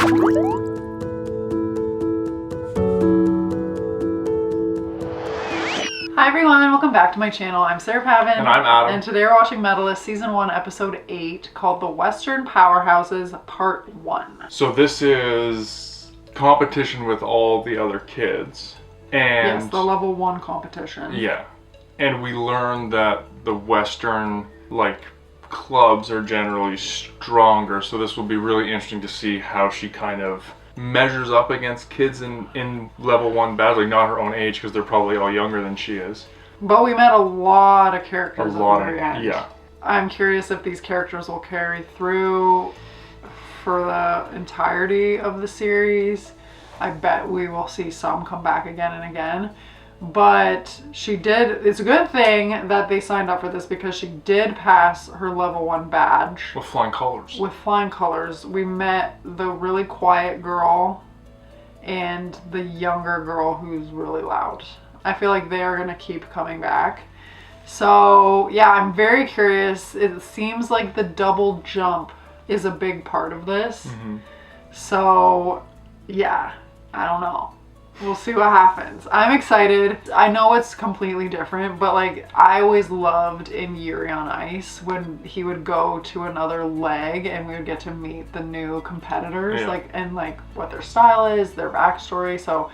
Hi everyone, welcome back to my channel. I'm Sarah Pavan. And I'm Adam. And today we're watching Medalist Season 1, Episode 8, called The Western Powerhouses, Part 1. So this is competition with all the other kids. And yes, the level 1 competition. Yeah. And we learned that the Western, clubs are generally stronger. So this will be really interesting to see how she kind of measures up against kids in level 1 badly, not her own age, because they're probably all younger than she is. But we met a lot of characters at the very end. Yeah. I'm curious if these characters will carry through for the entirety of the series. I bet we will see some come back again and again. But she did, it's a good thing that they signed up for this because she did pass her level 1 badge. With flying colors. With flying colors. We met the really quiet girl and the younger girl who's really loud. I feel like they are going to keep coming back. So yeah, I'm very curious. It seems like the double jump is a big part of this. Mm-hmm. So yeah, I don't know. We'll see what happens. I'm excited. I know it's completely different, but I always loved in Yuri on Ice when he would go to another leg and we would get to meet the new competitors, yeah. and what their style is, their backstory. So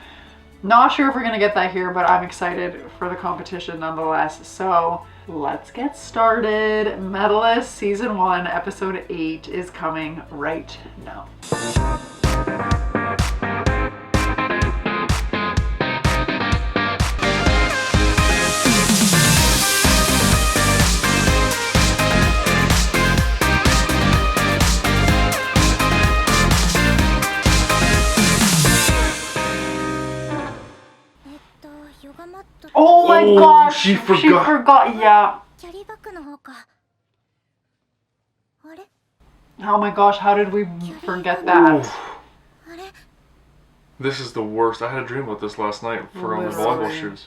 not sure if we're gonna get that here, but I'm excited for the competition nonetheless. So let's get started. Medalist Season 1, Episode 8 is coming right now. Oh my gosh! She forgot. She forgot, yeah. Oh my gosh, how did we forget that? Ooh. This is the worst. I had a dream about this last night. Forgot my volleyball shoes.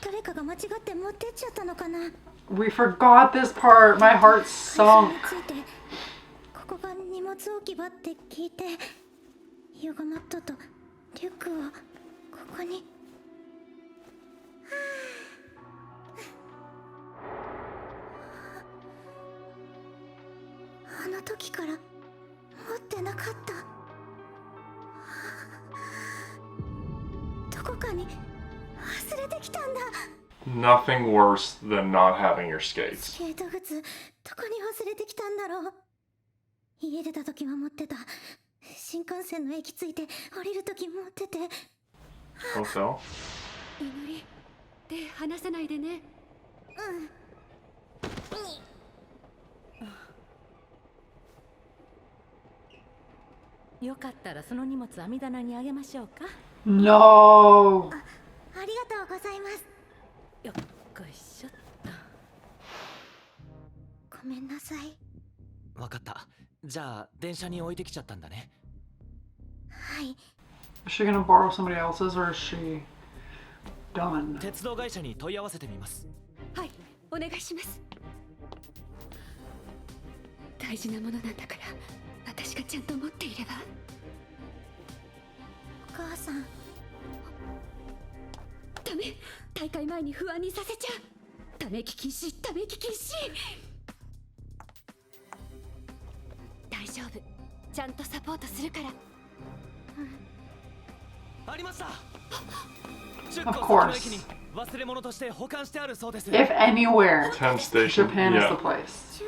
We forgot this part. My heart sunk. Nothing worse than not having your skates. Hotel? No. Is she gonna borrow somebody else's or is she done? Of course. If anywhere, 10 station. Japan is the place.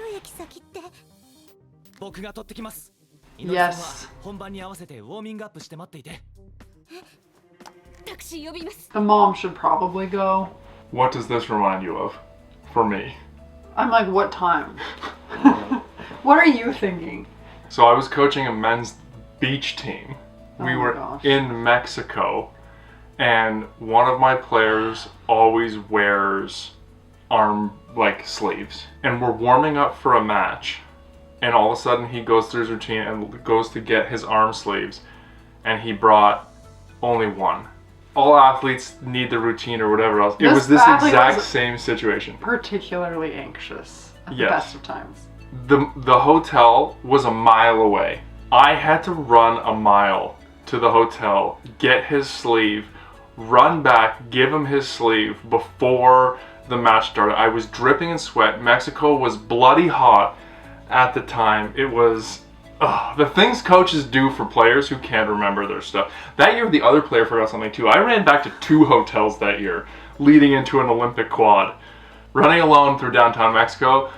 Yes. The mom should probably go. What does this remind you of? For me. I'm like, what time? What are you thinking? So I was coaching a men's beach team. We were gosh. in Mexico, and one of my players always wears arm sleeves. And we're warming up for a match, and all of a sudden he goes through his routine and goes to get his arm sleeves, and he brought only one. All athletes need the routine or whatever else. It was this exact same situation. Particularly anxious at the Yes. best of times. The hotel was a mile away. I had to run a mile to the hotel, get his sleeve, run back, give him his sleeve before the match started. I was dripping in sweat. Mexico was bloody hot at the time. It was the things coaches do for players who can't remember their stuff. That year, the other player forgot something too. I ran back to 2 hotels that year, leading into an Olympic quad. Running alone through downtown Mexico,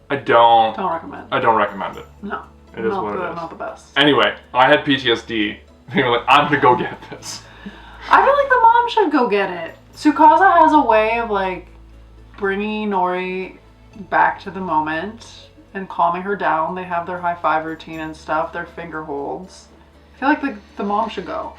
I don't recommend it. No. It is what it is. Not the best. Anyway, I had PTSD. Being like, I'm gonna go get this. I feel like the mom should go get it. Tsukasa has a way of like bringing Inori back to the moment and calming her down. They have their high five routine and stuff, their finger holds. I feel like the mom should go.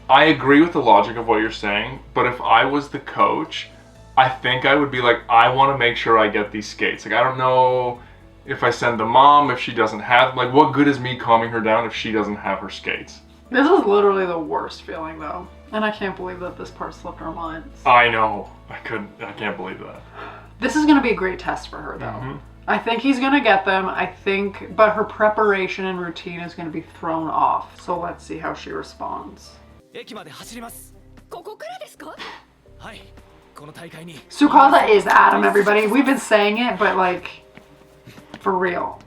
I agree with the logic of what you're saying, but if I was the coach, I think I would be like, I want to make sure I get these skates. Like, I don't know if I send the mom, if she doesn't have, like, what good is me calming her down if she doesn't have her skates? This is literally the worst feeling though. And I can't believe that this part slipped our minds. I know. I can't believe that. This is going to be a great test for her though. I think he's going to get them. But her preparation and routine is going to be thrown off. So let's see how she responds. Tsukasa is Adam, everybody. We've been saying it, but like, for real.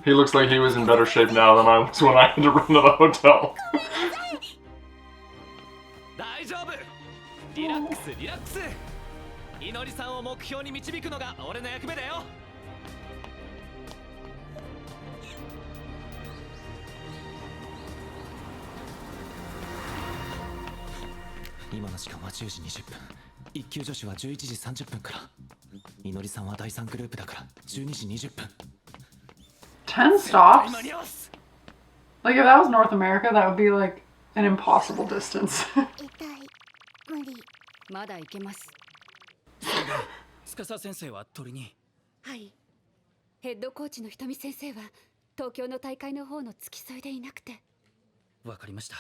He looks like he was in better shape now than I was when I had to run to the hotel. Ten stops? Like if that was North America, that would be like an impossible distance. まだいけます。司先生は鳥に。はい。ヘッドコーチのひとみ先生は東京の大会の方の付き添いでいなくて。わかりました。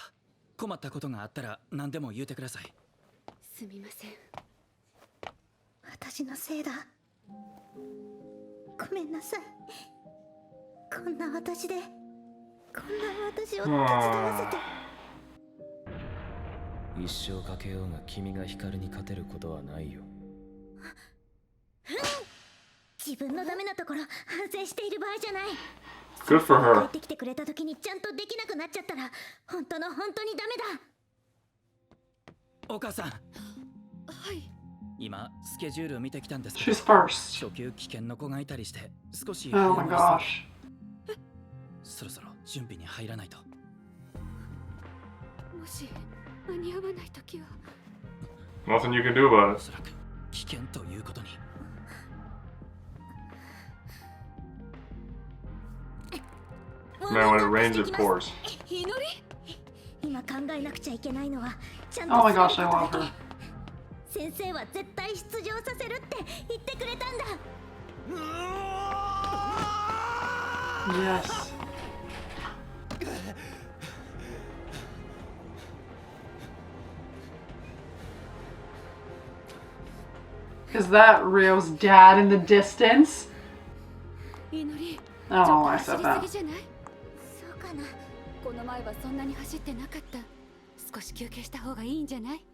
困ったことがあったら何でも言うてください。すみません。私のせいだ。ごめんなさい。こんな私で、こんな私を手伝わせて。一生かけようが君が光に勝てることはないよ。自分のダメなところ反省している場合じゃない。Good for her. 帰ってきてくれた時にちゃんとできなくなっちゃったら本当にダメだ。お母さん。はい。今スケジュールを見てきたんですけど。She's first. 初級危険の子がいたりして少し。Oh my gosh. そろそろ準備に入らないと。もし間に合わない時は。Nothing you can do about it. おそらく危険ということに。Man, when it rains, it pours. Oh my gosh, I love her. 先生は絶対出場させるって言ってくれたんだ。Yes. Is that Ryo's dad in the distance? I don't know why I said that. そうかな。この前はそんなに走ってなかった。少し休憩した方がいいんじゃない？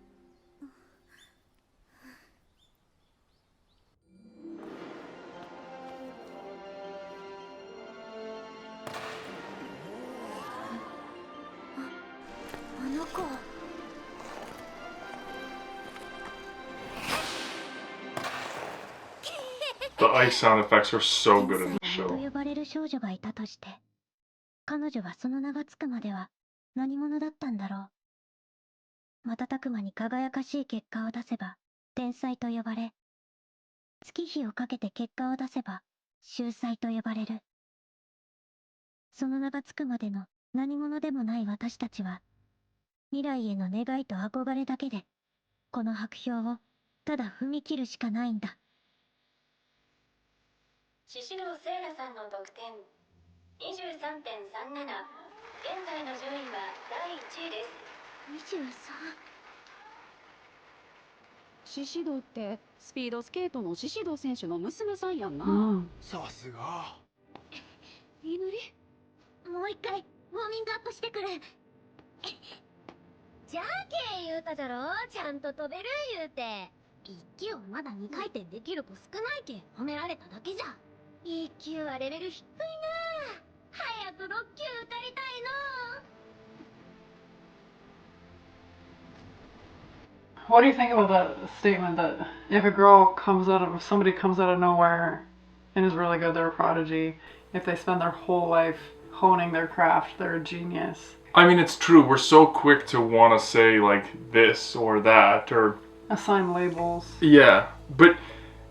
あの子。The ice sound effects are so good in this show. 呼ばれる少女がいたとして、彼女はその名がつくまでは何者だったんだろう。瞬く間に輝かしい結果を出せば天才と呼ばれ、月日をかけて結果を出せば秀才と呼ばれる。その名がつくまでの何者でもない私たちは、未来への願いと憧れだけで、この白氷をただ踏み切るしかないんだ。宍戸聖羅さんの得点 23.37。 現在の順位は第1位です。23。宍戸ってスピードスケートの宍戸選手の娘さんやんな。さすが。祈り。もう一回ウォーミングアップしてくる。じゃけん言うたじゃろ、ちゃんと飛べる言うて。一級はまだ2回転できる子少ないけん褒められただけじゃ。一級はレベル低いなあ。早く6級受かりたいの。 What do you think about that statement that if a girl if somebody comes out of nowhere and is really good, they're a prodigy. If they spend their whole life honing their craft, they're a genius. I mean, it's true. We're so quick to want to say like this or that or Assign labels. yeah, but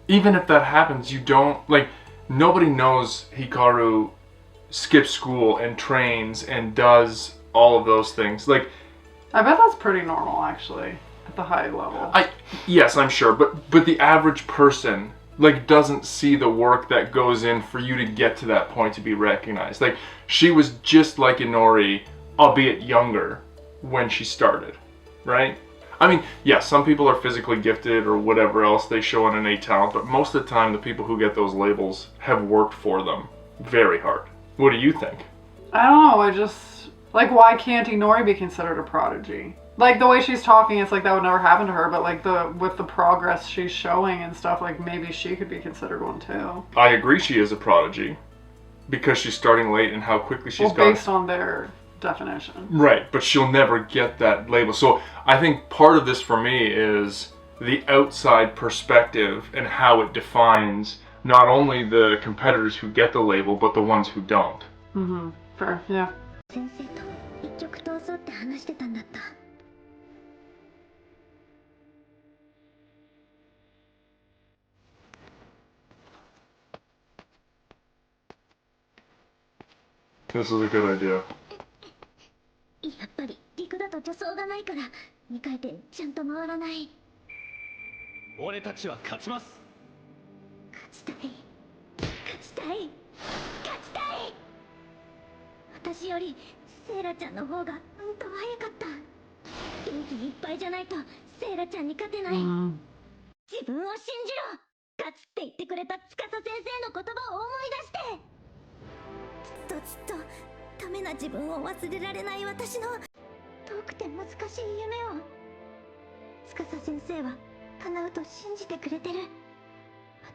even if that happens, you don't like nobody knows Hikaru skips school and trains and does all of those things. Like I bet that's pretty normal actually at the high level. Yes, I'm sure, but the average person like doesn't see the work that goes in for you to get to that point to be recognized. Like she was just like Inori, albeit younger when she started, right? I mean, yeah, some people are physically gifted or whatever else, they show an innate talent, but most of the time the people who get those labels have worked for them very hard. What do you think? I don't know, I just like why can't Inori be considered a prodigy? Like the way she's talking, it's like that would never happen to her, but like with the progress she's showing and stuff, like maybe she could be considered one too. I agree she is a prodigy because she's starting late and how quickly she's gone. Based on their definition. Right, but she'll never get that label. So I think part of this for me is the outside perspective and how it defines not only the competitors who get the label, but the ones who don't. Mm-hmm. Fair, yeah. 先生と一曲通そうって話してたんだった。 This is a good idea. やっぱり陸だと助走がないから2回転ちゃんと回らない。俺たちは勝ちます。勝ちたい勝ちたい勝ちたい。私よりセイラちゃんの方がうんと早かった。元気いっぱいじゃないとセイラちゃんに勝てない。自分を信じろ。勝つって言ってくれた司先生の言葉を思い出して。 ずっとダメな自分を忘れられない私の遠くて難しい夢を司先生は叶うと信じてくれてる。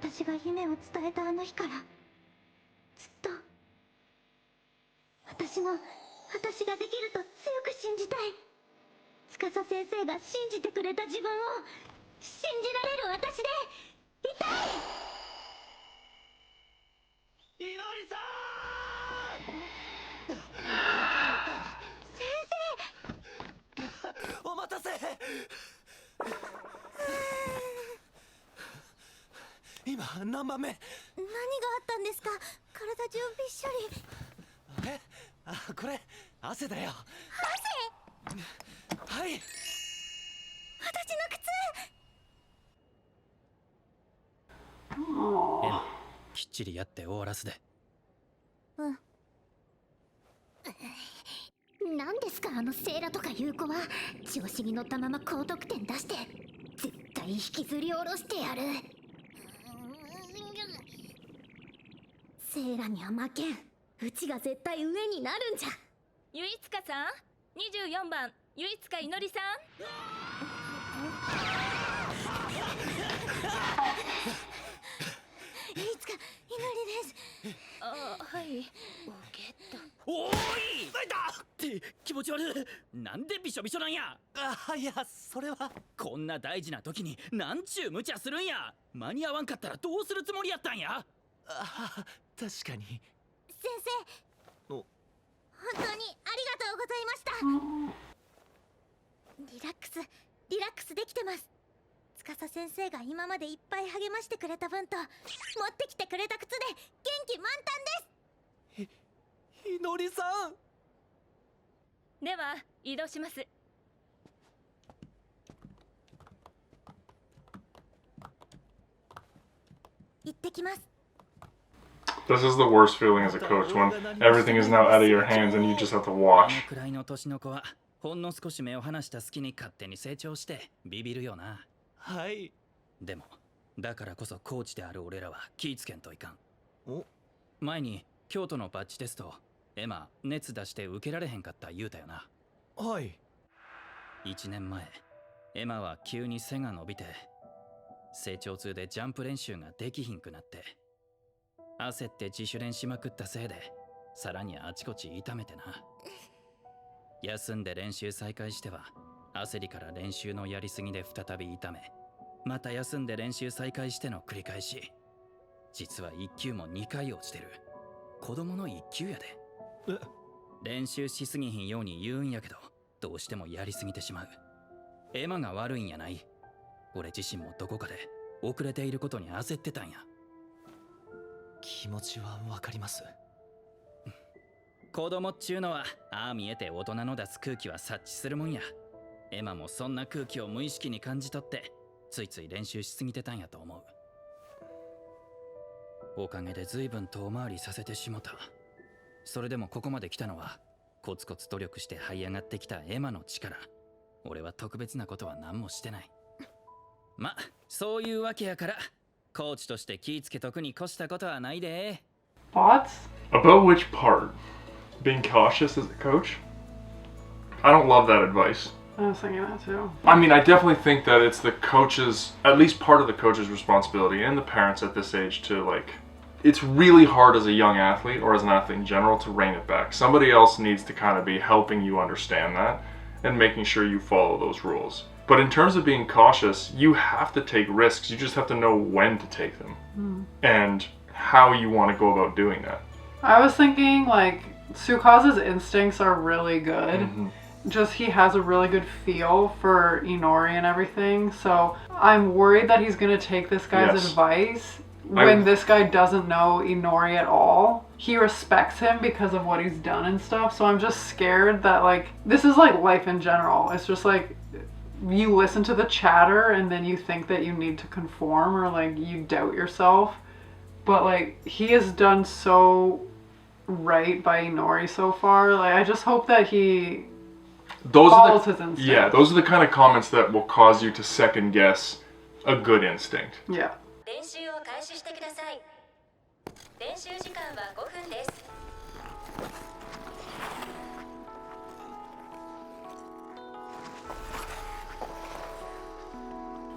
私が夢を伝えたあの日からずっと私ができると強く信じたい。司先生が信じてくれた自分を信じられる私でいたい。いのりさん。 お待たせ。今何番目？何があったんですか？体中びっしょり。え？あ、これ汗だよ。汗？はい。私の靴。きっちりやって終わらすで。うん。何ですかあのセイラとかいう子は。調子に乗ったまま高得点出して絶対引きずり下ろしてやる。セイラには負けん。うちが絶対上になるんじゃ。ゆいつかさん、24番ゆいつかいのりさん。ゆいつかいのりです。あ、はい。おーい！ついた！って気持ち悪い。なんでびしょびしょなんや。あ、いやそれはこんな大事な時になんちゅう無茶するんや。間に合わんかったらどうするつもりやったんや。あ、確かに。先生、本当にありがとうございました。リラックスできてます。司先生が今までいっぱい励ましてくれた分と持ってきてくれた靴で元気満タンです。いのりさん。では移動します。行ってきます。 This is the worst feeling as a coach when everything is now out of your hands and you just have to watch. このくらいの年の子はほんの少し目を離した隙に勝手に成長してビビるよな。はい。でもだからこそコーチである俺らは気ぃつけんといかん。お、前に京都のバッジテストエマ熱出して受けられへんかった言うたよな。はい。1年前エマは急に背が伸びて成長痛でジャンプ練習ができひんくなって焦って自主練しまくったせいでさらにあちこち痛めてな。休んで練習再開しては焦りから練習のやりすぎで再び痛め、また休んで練習再開しての繰り返し。実は1級も2回落ちてる。子供の1級やで。練習しすぎひんように言うんやけど、どうしてもやりすぎてしまう。エマが悪いんやない。俺自身もどこかで遅れていることに焦ってたんや。気持ちはわかります。子供っちゅうのはああ見えて大人の出す空気は察知するもんや。エマもそんな空気を無意識に感じ取ってついつい練習しすぎてたんやと思う。おかげで随分遠回りさせてしもた。それでもここまで来たのはコツコツ努力して這い上がってきたエマの力。俺は特別なことは何もしてない。ま、そういうわけやからコーチとして気ぃつけとくに越したことはないで。 Thoughts? About which part? Being cautious as a coach? I don't love that advice. I was thinking that too. I mean, I definitely think that it's the coach's, at least part of the coach's responsibility and the parents at this age to like, it's really hard as a young athlete or as an athlete in general to rein it back. Somebody else needs to kind of be helping you understand that and making sure you follow those rules. But in terms of being cautious, you have to take risks. You just have to know when to take them and how you want to go about doing that. I was thinking like Tsukazu's instincts are really good. Just he has a really good feel for Inori and everything. So I'm worried that he's going to take this guy's advice when this guy doesn't know Inori at all. He respects him because of what he's done and stuff. So I'm just scared that like, this is like life in general. It's just like, you listen to the chatter and then you think that you need to conform or like you doubt yourself. But like, he has done so right by Inori so far. Like, I just hope that he follows his instinct. Yeah, those are the kind of comments that will cause you to second guess a good instinct. Yeah. 練習を開始してください。練習時間は5分です。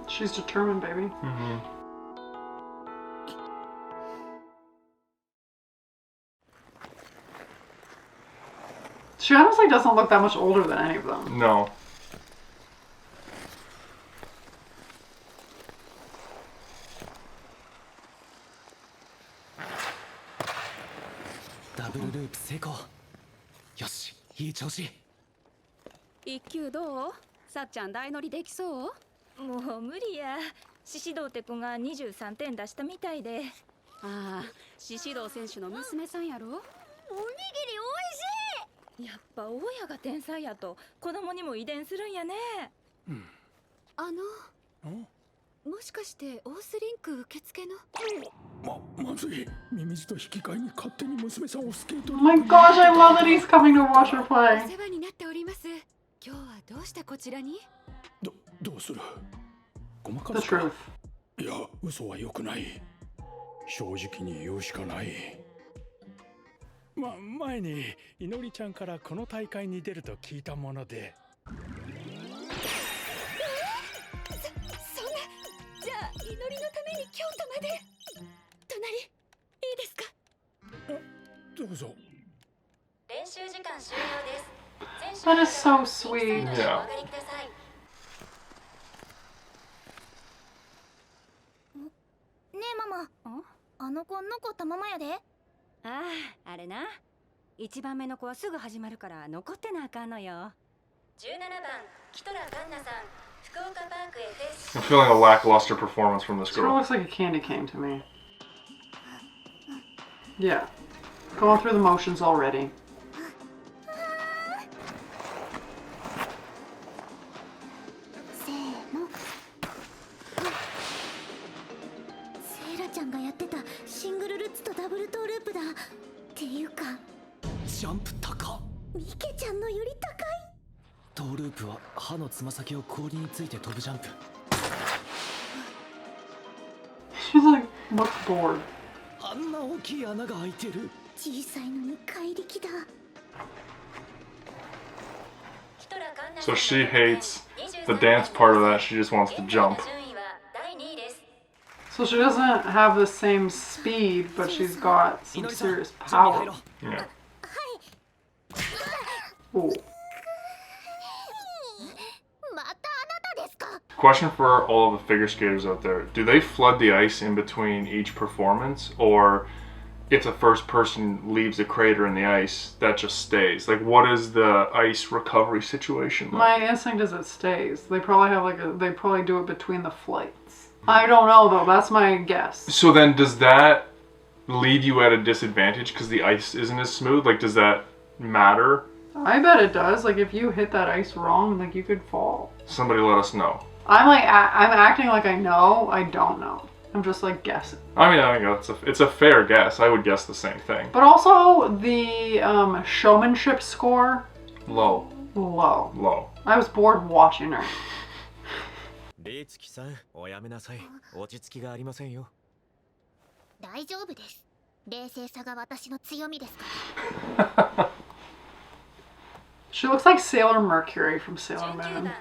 She's determined, baby. She honestly doesn't look that much older than any of them. No. Double loop 成功。よし、いい調子。一級どう？さっちゃん大乗りできそう？もう無理や。獅子堂って子が23点出したみたいで。ああ、獅子堂選手の娘さんやろ？おにぎりおいしい。やっぱ親が天才やと子供にも遺伝するんやね。もしかしてオースリンク受付の？まずい。ミミズと引き換えに勝手に娘さんをスケート Oh my gosh, I love that he's coming to watch her お play. 世話になっております。今日はどうしてこちらに？どうする？ごまか The すか？ truth. いや、嘘は良くない。正直に言うしかない。前にいのりちゃんからこの大会に出ると聞いたもので。そんな、じゃあ祈りのために京都まで。隣いいですか？どうぞ。練習時間終了です。 That is so sweet. Yeah. お上がりください。ねえママ、あの子残ったままやで。ああ、あれな。1番目の子はすぐ始まるから残ってなあかんのよ。17番、キトラカンナさん、福岡パーク FS。 I'm feeling a lackluster performance from this This girl girl. looks like a candy cane to me. Yeah. Going through the motions already. せーの。セイラちゃんがやってたシングルルッツとダブルトーループだ。っていうかジャンプ高。ミケちゃんのより高い。トーループは歯のつま先を氷について飛ぶジャンプ。 She's like, looks bored. あんな大きい穴が開いてる。小さいのに怪力だ。キトラカンナさ So she hates the dance part of that. She just wants to jump. So she doesn't have the same speed, but she's got some serious power. Yeah. Ooh. Question for all of the figure skaters out there. Do they flood the ice in between each performance? Or if the first person leaves a crater in the ice, that just stays? Like, what is the ice recovery situation like? My instinct is it stays. They probably have they probably do it between the flights. I don't know though, that's my guess. So then does that leave you at a disadvantage because the ice isn't as smooth? Like, does that matter? I bet it does. Like, if you hit that ice wrong, like, you could fall. Somebody let us know. I'm acting like I know. I don't know. I'm just, like, guessing. I mean, I think it's a fair guess. I would guess the same thing. But also, the showmanship score? Low. Low. Low. I was bored watching her. レイツキさん、おやめなさい。落ち着きがありませんよ。大丈夫です。冷静さが私の強みですから。She looks like Sailor Mercury from Sailor Moon.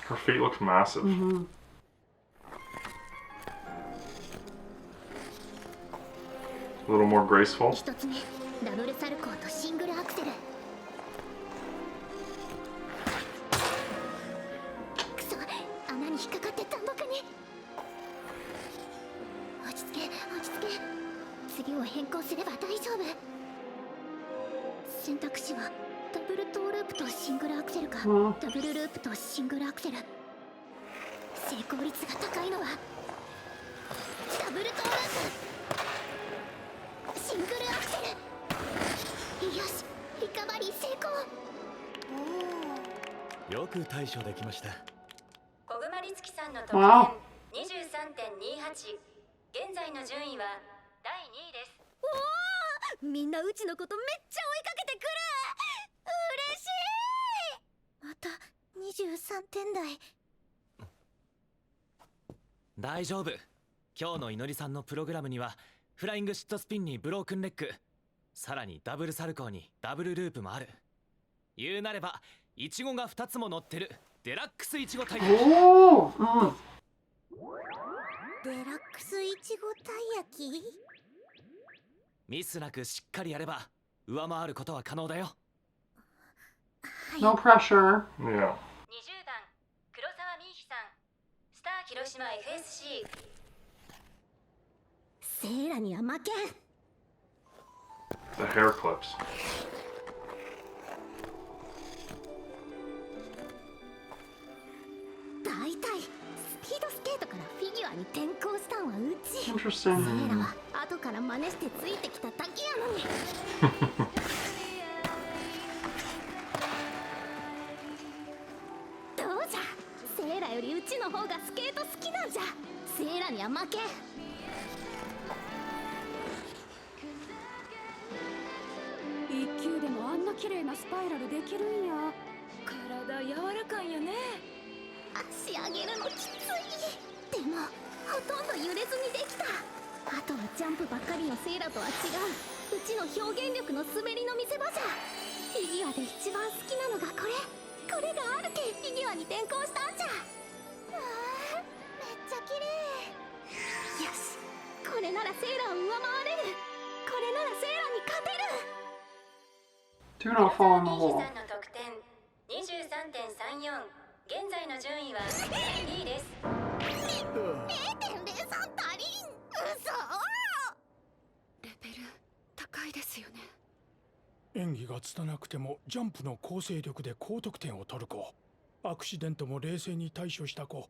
Her feet look massive. Mm-hmm. A little more graceful. 一つ目、ダブルサルコーとシングルアクセル。くそ、穴に引っかかって単独に。落ち着け、落ち着け。次を変更すれば大丈夫。選択肢はダブルトーループとシングルアクセルか、ダブルループとシングルアクセル。成功率が高いのはダブルトーループ、シングルアクセル。よし、リカバリー成功。よく対処できました。小熊律樹さんの得点 23.28。現在の順位は第2位です。おお、みんなうちのことめっちゃ追いかけてくる。嬉しい。また23点台。大丈夫。今日のいのりさんのプログラムにはフライングシットスピンにブロークンレッグ、さらにダブルサルコーにダブルループもある。言うなればイチゴが2つも乗ってるデラックスイチゴタイヤ。おお、うん。デラックスイチゴたい焼き。ミスなくしっかりやれば上回ることは可能だよ。No pressure. Yeah. 20番黒沢美希さん、スター広島 FSC。セーラには負けん。 The hair clips. 大体スピードスケートからフィギュアに転向したんはうち。セ Interesting. ーラは後から真似してついてきただけやのに。どうじゃ、セーラよりうちの方がスケート好きなんじゃ。セーラには負けん。一球でもあんな綺麗なスパイラルできるんや。体柔らかいんやね。足上げるのきつい。でもほとんど揺れずにできた。あとはジャンプばっかりのセーラとは違う、うちの表現力の滑りの見せ場じゃ。フィギュアで一番好きなのがこれ。これがあるけフィギュアに転向したんじゃ。わあ、めっちゃ綺麗。よし、これならセーラを上回れる。これならセーラに勝てる。 Do not fall in the 黒沢 hole. 美希さんの得点 23.34。現在の順位は第2位です。0.03 足りん。嘘。レベル高いですよね。演技が拙くてもジャンプの構成力で高得点を取る子、アクシデントも冷静に対処した子、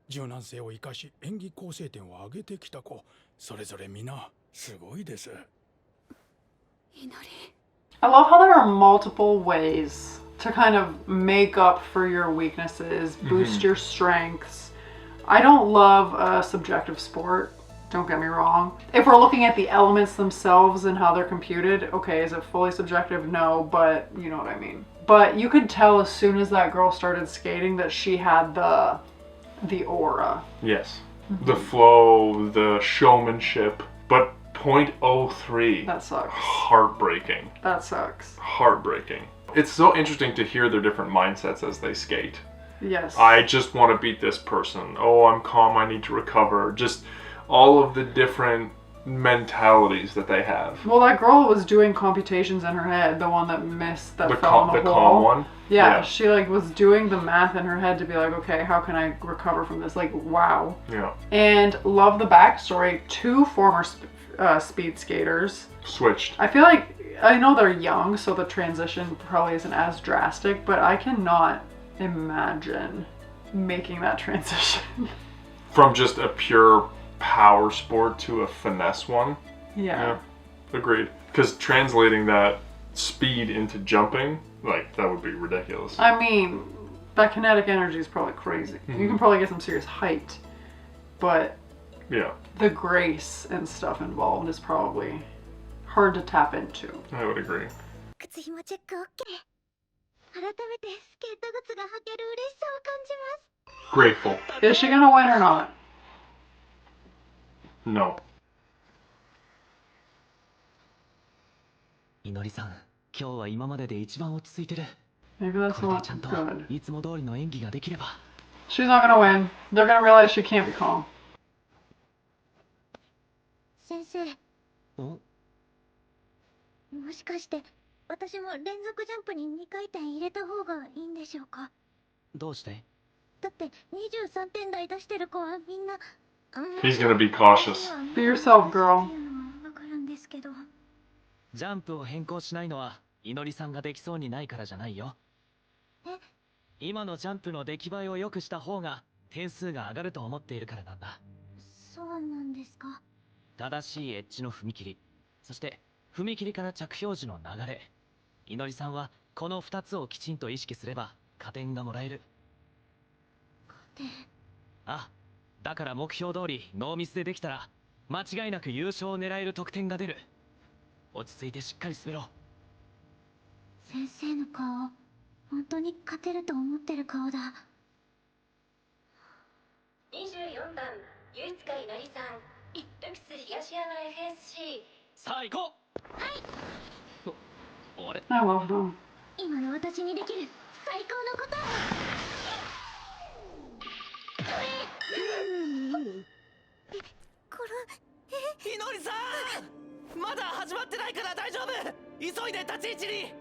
柔軟性を生かし演技構成点を上げてきた子、それぞれ皆すごいです。祈り。I love how there are multiple ways to kind of make up for your weaknesses, boost your strengths. I don't love a subjective sport, don't get me wrong. If we're looking at the elements themselves and how they're computed, okay, is it fully subjective? No, but you know what I mean. But you could tell as soon as that girl started skating that she had the aura. Yes. The flow, the showmanship. But .03. That sucks. Heartbreaking. That sucks. Heartbreaking. It's so interesting to hear their different mindsets as they skate. Yes. I just want to beat this person. Oh, I'm calm, I need to recover. Just all of the different mentalities that they have. Well, that girl was doing computations in her head, the one that missed, that fell in the hole. Calm one? Yeah, she like was doing the math in her head to be like, okay, how can I recover from this? Like, wow. Yeah. And love the backstory. 2 former speed skaters. Switched. I feel like, I know they're young, so the transition probably isn't as drastic, but I cannot imagine making that transition. From just a pure power sport to a finesse one. Yeah. Agreed. Because translating that speed into jumping, like, that would be ridiculous. I mean, that kinetic energy is probably crazy. You can probably get some serious height, but yeah, the grace and stuff involved is probably hard to tap into. I would agree. 靴ひもチェック OK。改めてスケート靴が履ける嬉しさを感じます。 Grateful. Is she gonna win or not? No. いのりさん、今日は今までで一番落ち着いてる。 Maybe that's これで not ちゃんと good. いつも通りの演技ができれば。 She's not gonna win. They're gonna realize she can't be calm. 先生、お、もしかして私も連続ジャンプに2回転入れた方がいいんでしょうか？どうして？だって23点台出してる子はみんな。He's gonna be cautious. Be yourself, girl. っていうのはわかるんですけど。ジャンプを変更しないのは、いのりさんができそうにないからじゃないよ。え？今のジャンプの出来栄えを良くした方が点数が上がると思っているからなんだ。そうなんですか。正しいエッジの踏み切り、そして踏切から着氷時の流れ。いのりさんはこの2つをきちんと意識すれば加点がもらえる。加点。あ、だから目標通りノーミスでできたら間違いなく優勝を狙える得点が出る。落ち着いてしっかり滑ろう。先生の顔、本当に勝てると思ってる顔だ。24番、唯一かいのりさん、ルキス東山 FSC。さあ行こう。あれ？ I love them. 今の私にできる最高のことを。いのりさん、まだ始まってないから大丈夫。急いで立ち位置に。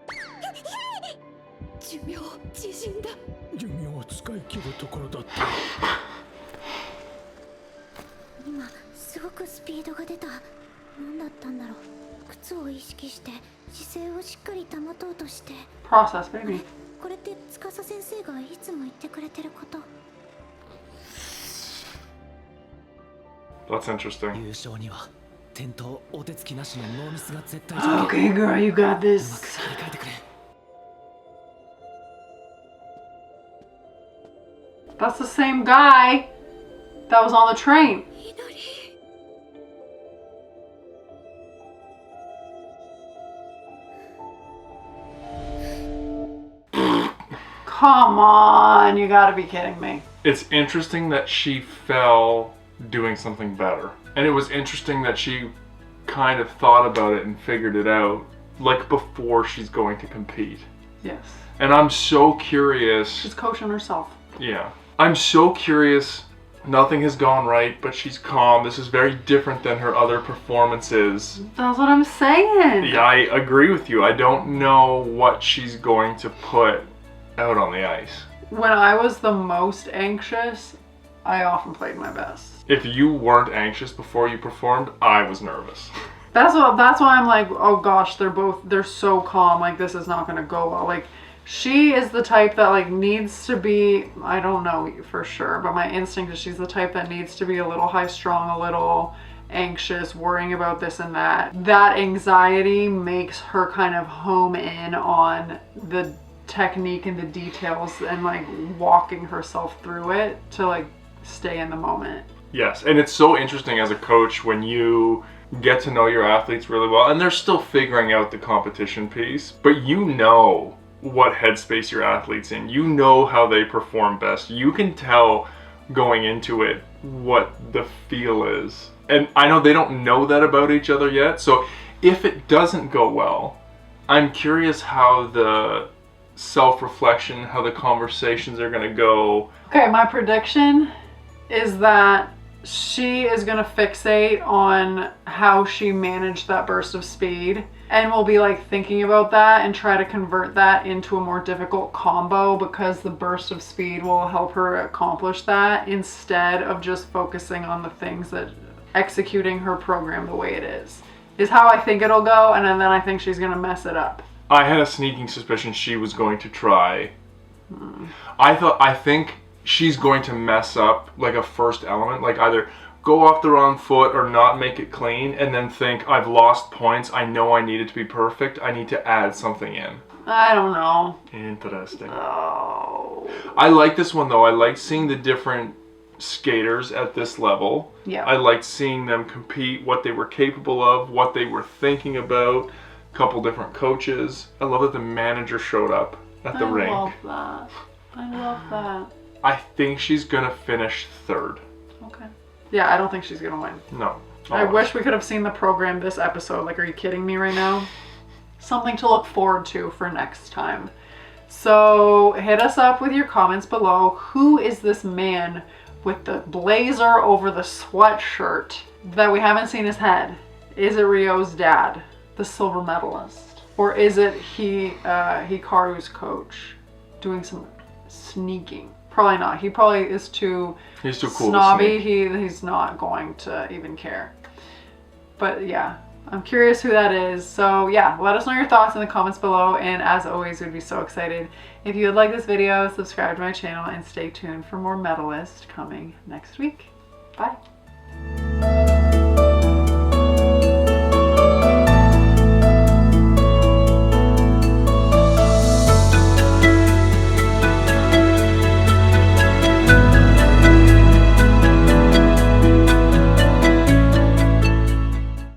寿命縮んだ。寿命を使い切るところだった。今すごくスピードが出た。何だったんだろう。靴を意識して姿勢をしっかり保とうとして。 Process, baby. これって司先生がいつも言ってくれてること。 That's interesting. 優勝には転倒、お手つきなしのノーミスが絶対条件。 Okay, girl, you got うまく this. 切り替えてくれ。That's the same guy that was on the train. いのり。Come on, you gotta be kidding me. It's interesting that she fell doing something better. And it was interesting that she kind of thought about it and figured it out, like before she's going to compete. Yes. And I'm so curious. She's coaching herself. Yeah. I'm so curious. Nothing has gone right, but she's calm. This is very different than her other performances. That's what I'm saying. Yeah, I agree with you. I don't know what she's going to put out on the ice. When I was the most anxious, I often played my best. If you weren't anxious before you performed, I was nervous. That's why I'm like, oh gosh, they're so calm, like this is not gonna go well. Like, she is the type that like needs to be, I don't know for sure, but my instinct is she's the type that needs to be a little high strung, a little anxious, worrying about this and that. That anxiety makes her kind of home in on the technique and the details and like walking herself through it to like stay in the moment. Yes, and it's so interesting as a coach when you get to know your athletes really well, and they're still figuring out the competition piece, but you know what headspace your athlete's in. You know how they perform best. You can tell going into it what the feel is And I know they don't know that about each other yet, so if it doesn't go well, I'm curious how the self-reflection, how the conversations are going to go. Okay, my prediction is that she is going to fixate on how she managed that burst of speed, and will be like thinking about that and try to convert that into a more difficult combo, because the burst of speed will help her accomplish that instead of just focusing on the things that executing her program the way it is how I think it'll go, and then I think she's going to mess it up. I had a sneaking suspicion she was going to try. I think she's going to mess up like a first element, like either go off the wrong foot or not make it clean, and then think, I've lost points, I know I need it to be perfect, I need to add something in. I don't know. Interesting. Oh. I like this one though. I like seeing the different skaters at this level. Yeah. I liked seeing them compete, what they were capable of, what they were thinking about, a couple different coaches. I love that the manager showed up at the rink. I love that. I think she's gonna finish third. Okay. Yeah, I don't think she's gonna win. No. I wish we could have seen the program this episode. Like, are you kidding me right now? Something to look forward to for next time. So hit us up with your comments below. Who is this man with the blazer over the sweatshirt that we haven't seen his head? Is it Ryo's dad, the silver medalist? Or is it Hikaru's coach doing some sneaking? Probably not. He probably is too He's too cool snobby. to sneak. He's not going to even care. But yeah, I'm curious who that is. So yeah, let us know your thoughts in the comments below. And as always, we'd be so excited if you would like this video, subscribe to my channel, and stay tuned for more Medalist coming next week. Bye.